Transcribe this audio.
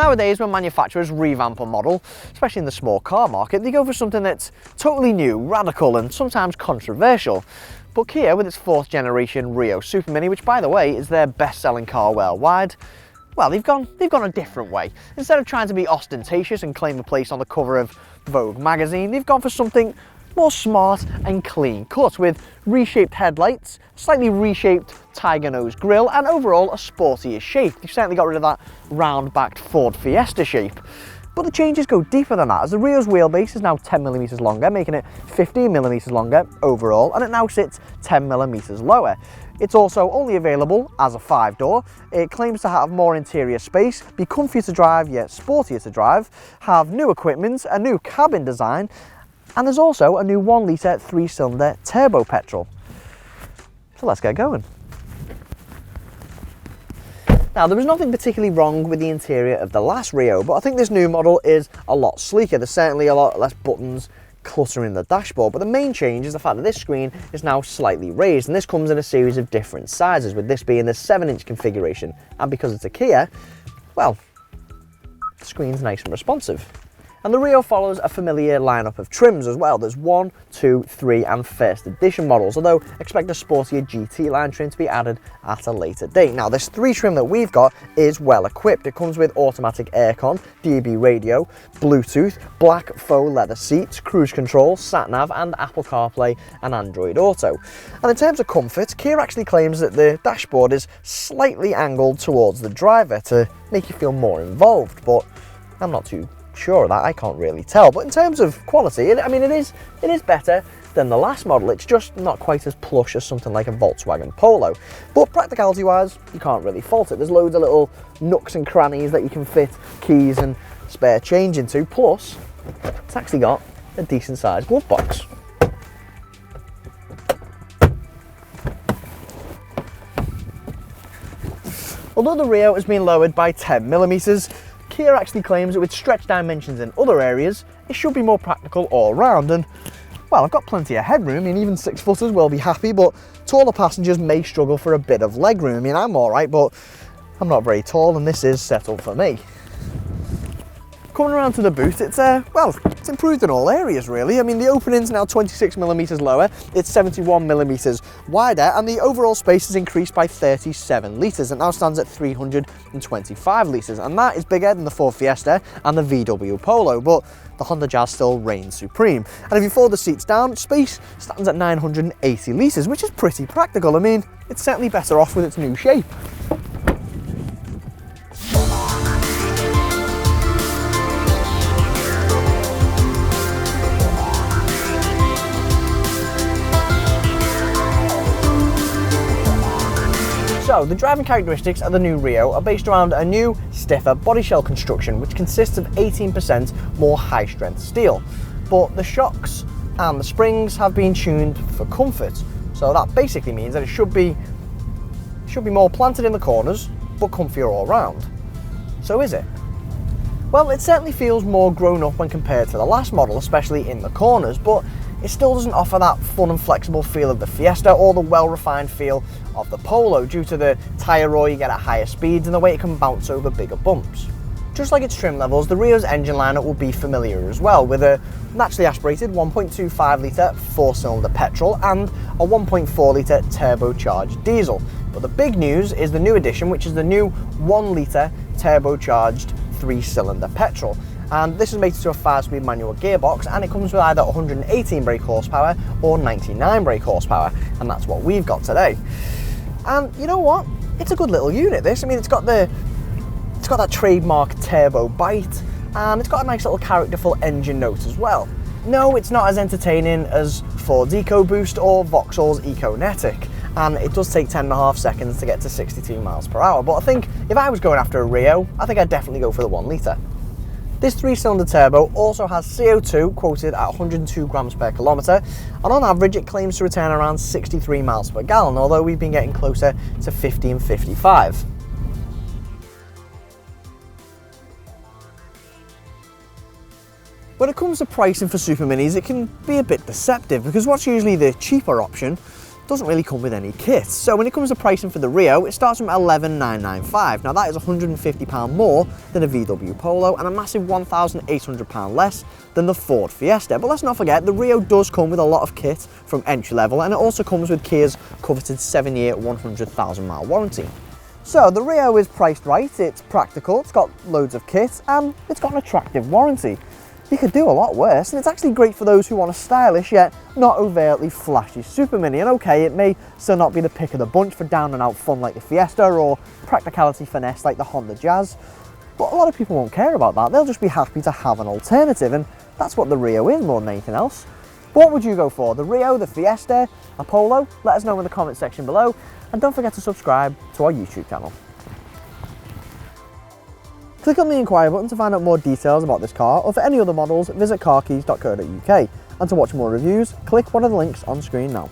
Nowadays, when manufacturers revamp a model, especially in the small car market, they go for something that's totally new, radical and sometimes controversial. But Kia, with its 4th generation Rio Supermini, which by the way is their best-selling car worldwide, well, they've gone a different way. Instead of trying to be ostentatious and claim a place on the cover of Vogue magazine, they've gone for something more smart and clean cut, with reshaped headlights, slightly reshaped tiger nose grille, and overall a sportier shape. They've certainly got rid of that round-backed Ford Fiesta shape. But the changes go deeper than that, as the Rio's wheelbase is now 10mm longer, making it 15mm longer overall, and it now sits 10mm lower. It's also only available as a 5-door. It claims to have more interior space, be comfier to drive yet sportier to drive, have new equipment, a new cabin design, and there's also a new 1-litre 3-cylinder turbo petrol. So let's get going. Now, there was nothing particularly wrong with the interior of the last Rio, but I think this new model is a lot sleeker. There's certainly a lot less buttons cluttering the dashboard, but the main change is the fact that this screen is now slightly raised, and this comes in a series of different sizes, with this being the 7-inch configuration. And because it's a Kia, well, the screen's nice and responsive. And the Rio follows a familiar lineup of trims as well. There's 1, 2, 3 and 1st edition models, although expect a sportier GT line trim to be added at a later date. Now, this 3 trim that we've got is well equipped. It comes with automatic aircon, DAB radio, Bluetooth, black faux leather seats, cruise control, sat-nav and Apple CarPlay and Android Auto. And in terms of comfort, Kia actually claims that the dashboard is slightly angled towards the driver to make you feel more involved, but I'm not too sure of that. I can't really tell. But in terms of quality, it is better than the last model. It's just not quite as plush as something like a Volkswagen Polo. But practicality wise, you can't really fault it. There's loads of little nooks and crannies that you can fit keys and spare change into. Plus, it's actually got a decent sized glove box. Although the Rio has been lowered by 10mm, Kia actually claims that with stretched dimensions in other areas, it should be more practical all round. And well, I've got plenty of headroom, and even 6-footers will be happy, but taller passengers may struggle for a bit of legroom. I mean, I'm alright, but I'm not very tall, and this is settled for me. Coming around to the boot, it's improved in all areas really. I mean, the opening's now 26mm lower, it's 71mm wider, and the overall space has increased by 37 litres. It now stands at 325 litres, and that is bigger than the Ford Fiesta and the VW Polo, but the Honda Jazz still reigns supreme. And if you fold the seats down, space stands at 980 litres, which is pretty practical. I mean, it's certainly better off with its new shape. So, the driving characteristics of the new Rio are based around a new, stiffer body shell construction, which consists of 18% more high-strength steel. But the shocks and the springs have been tuned for comfort. So that basically means that it should be more planted in the corners, but comfier all round. So is it? Well, it certainly feels more grown up when compared to the last model, especially in the corners, but it still doesn't offer that fun and flexible feel of the Fiesta or the well-refined feel of the Polo due to the tyre roar you get at higher speeds and the way it can bounce over bigger bumps. Just like its trim levels, the Rio's engine lineup will be familiar as well, with a naturally aspirated 1.25-litre 4-cylinder petrol and a 1.4-litre turbocharged diesel. But the big news is the new addition, which is the new 1-litre turbocharged 3-cylinder petrol. And this is mated to a 5-speed manual gearbox, and it comes with either 118 brake horsepower or 99 brake horsepower, and that's what we've got today. And you know what? It's a good little unit, this. I mean, it's got that trademark turbo bite, and it's got a nice little characterful engine note as well. No, it's not as entertaining as Ford's EcoBoost or Vauxhall's EcoNetic, and it does take 10.5 seconds to get to 62 miles per hour, but I think if I was going after a Rio, I think I'd definitely go for the 1-litre. This 3-cylinder turbo also has CO2 quoted at 102 grams per kilometre, and on average it claims to return around 63 miles per gallon, although we've been getting closer to 50 and 55. When it comes to pricing for Superminis, it can be a bit deceptive, because what's usually the cheaper option doesn't really come with any kit. So when it comes to pricing for the Rio, it starts from £11,995. Now that is £150 more than a VW Polo and a massive £1,800 less than the Ford Fiesta. But let's not forget, the Rio does come with a lot of kit from entry level, and it also comes with Kia's coveted 7-year, 100,000 mile warranty. So the Rio is priced right, it's practical, it's got loads of kit, and it's got an attractive warranty. You could do a lot worse, and it's actually great for those who want a stylish yet not overtly flashy super mini. And okay, it may still not be the pick of the bunch for down and out fun like the Fiesta or practicality finesse like the Honda Jazz, but a lot of people won't care about that. They'll just be happy to have an alternative, and that's what the Rio is more than anything else. What would you go for? The Rio, the Fiesta, a Polo? Let us know in the comment section below, and don't forget to subscribe to our YouTube channel. Click on the inquiry button to find out more details about this car, or for any other models, visit carkeys.co.uk. And to watch more reviews, click one of the links on screen now.